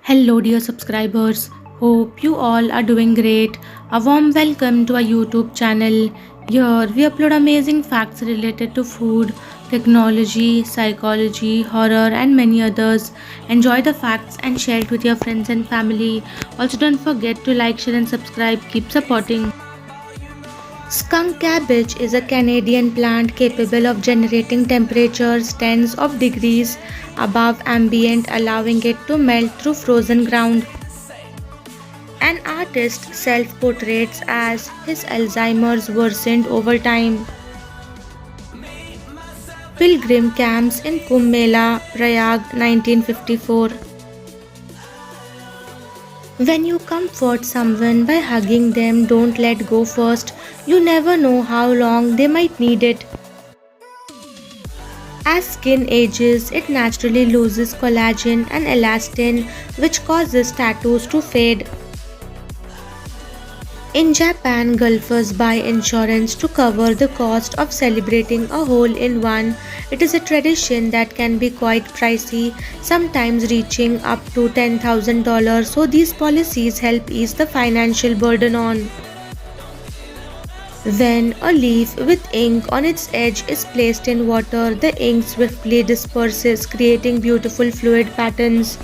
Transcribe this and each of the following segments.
Hello, dear subscribers. Hope you all are doing great. A warm welcome to our YouTube channel. Here we upload amazing facts related to food, technology, psychology, horror, and many others. Enjoy the facts and share it with your friends and family. Also, don't forget to like, share, and subscribe. Keep supporting. Skunk cabbage is a Canadian plant capable of generating temperatures tens of degrees above ambient, allowing it to melt through frozen ground. An artist self-portraits as his Alzheimer's worsened over time. Pilgrim camps in Kumbh Mela, Prayag, 1954. When you comfort someone by hugging them, don't let go first. You never know how long they might need it. As skin ages, it naturally loses collagen and elastin, which causes tattoos to fade. In Japan, golfers buy insurance to cover the cost of celebrating a hole-in-one. It is a tradition that can be quite pricey, sometimes reaching up to $10,000, so these policies help ease the financial burden on. When a leaf with ink on its edge is placed in water, the ink swiftly disperses, creating beautiful fluid patterns.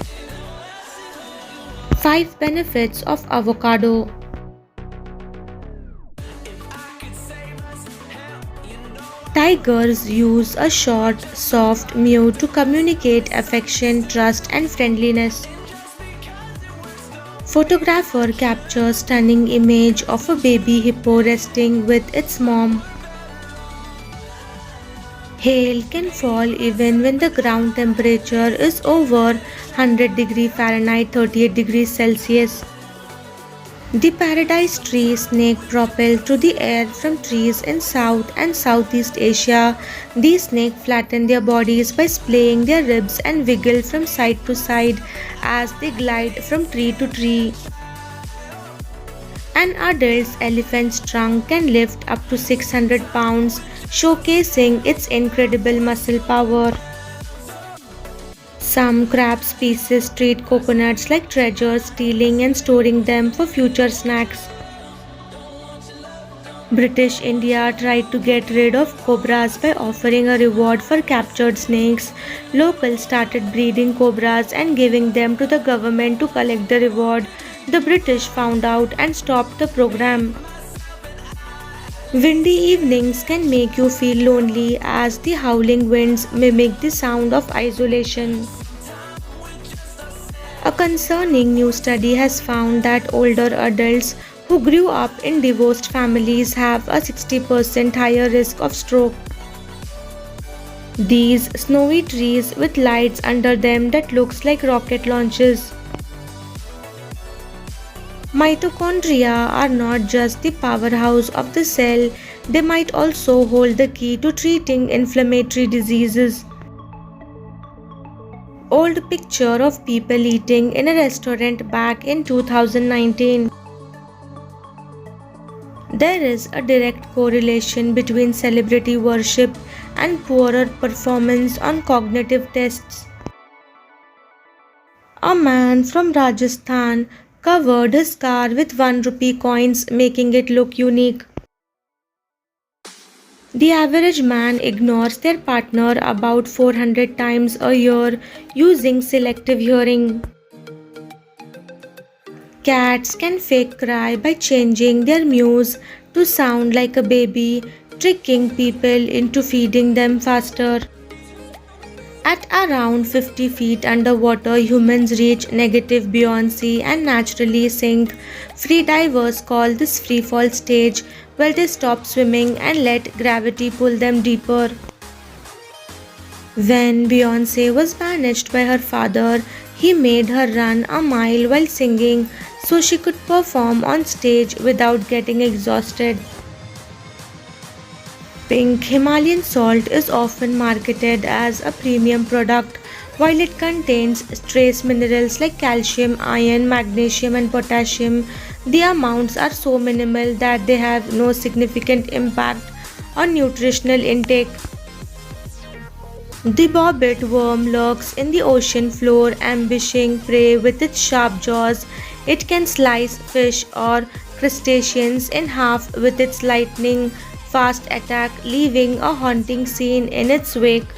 5 benefits of avocado. Tigers use a short, soft mew to communicate affection, trust, and friendliness. Photographer captures stunning image of a baby hippo resting with its mom. Hail can fall even when the ground temperature is over 100 degrees Fahrenheit 38 degrees Celsius. The paradise tree snake propel through the air from trees in South and Southeast Asia. These snakes flatten their bodies by splaying their ribs and wiggle from side to side as they glide from tree to tree. An adult elephant's trunk can lift up to 600 pounds, showcasing its incredible muscle power. Some crab species treat coconuts like treasures, stealing and storing them for future snacks. British India tried to get rid of cobras by offering a reward for captured snakes. Locals started breeding cobras and giving them to the government to collect the reward. The British found out and stopped the program. Windy evenings can make you feel lonely as the howling winds mimic the sound of isolation. A concerning new study has found that older adults who grew up in divorced families have a 60% higher risk of stroke. These snowy trees with lights under them that looks like rocket launches. Mitochondria are not just the powerhouse of the cell, they might also hold the key to treating inflammatory diseases. Old picture of people eating in a restaurant back in 2019. There is a direct correlation between celebrity worship and poorer performance on cognitive tests. A man from Rajasthan covered his car with 1 rupee coins, making it look unique. The average man ignores their partner about 400 times a year using selective hearing. Cats can fake cry by changing their mews to sound like a baby, tricking people into feeding them faster. At around 50 feet underwater, humans reach negative buoyancy and naturally sink. Freedivers call this freefall stage, where they stop swimming and let gravity pull them deeper. When Beyoncé was banished by her father, he made her run a mile while singing so she could perform on stage without getting exhausted. Pink Himalayan salt is often marketed as a premium product. While it contains trace minerals like calcium, iron, magnesium, and potassium, the amounts are so minimal that they have no significant impact on nutritional intake. The bobbitt worm lurks in the ocean floor, ambushing prey with its sharp jaws. It can slice fish or crustaceans in half with its lightning fast attack, leaving a haunting scene in its wake.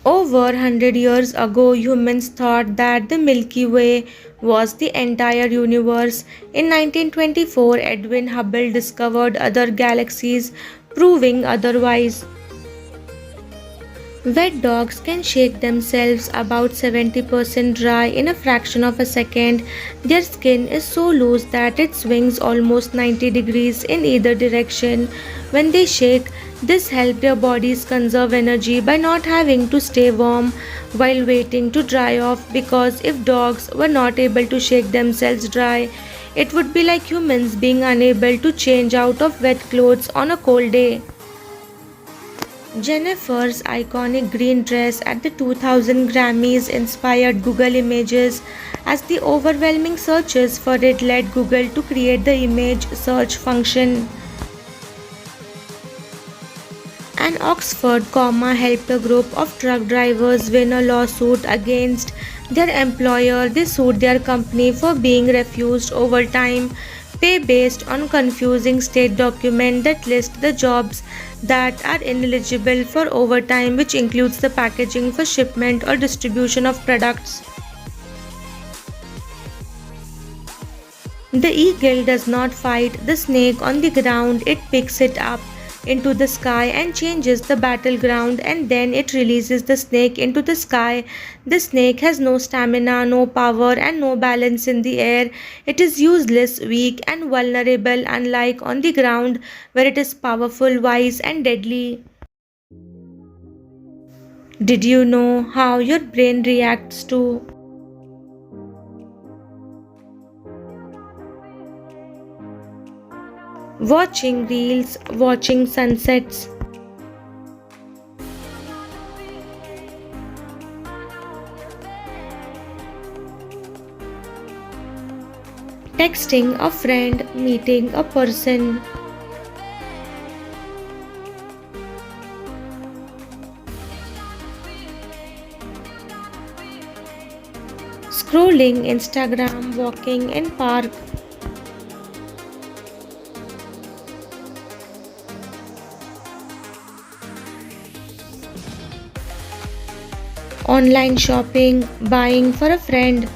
Over 100 years ago, humans thought that the Milky Way was the entire universe. In 1924, Edwin Hubble discovered other galaxies, proving otherwise. Wet dogs can shake themselves about 70% dry in a fraction of a second. Their skin is so loose that it swings almost 90 degrees in either direction. When they shake, this helps their bodies conserve energy by not having to stay warm while waiting to dry off, because if dogs were not able to shake themselves dry, it would be like humans being unable to change out of wet clothes on a cold day. Jennifer's iconic green dress at the 2000 Grammys inspired Google Images, as the overwhelming searches for it led Google to create the image search function. An Oxford comma helped a group of truck drivers win a lawsuit against their employer. They sued their company for being refused overtime pay based on confusing state documents that list the jobs that are ineligible for overtime, which includes the packaging for shipment or distribution of products. The eagle does not fight the snake on the ground, it picks it up into the sky and changes the battleground, and then it releases the snake into the sky. The snake has no stamina, no power, and no balance in the air. It is useless, weak, and vulnerable, unlike on the ground where it is powerful, wise, and deadly. Did you know how your brain reacts to watching reels, watching sunsets, texting a friend, meeting a person, scrolling Instagram, walking in park, online shopping, buying for a friend.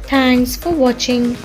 Thanks for watching.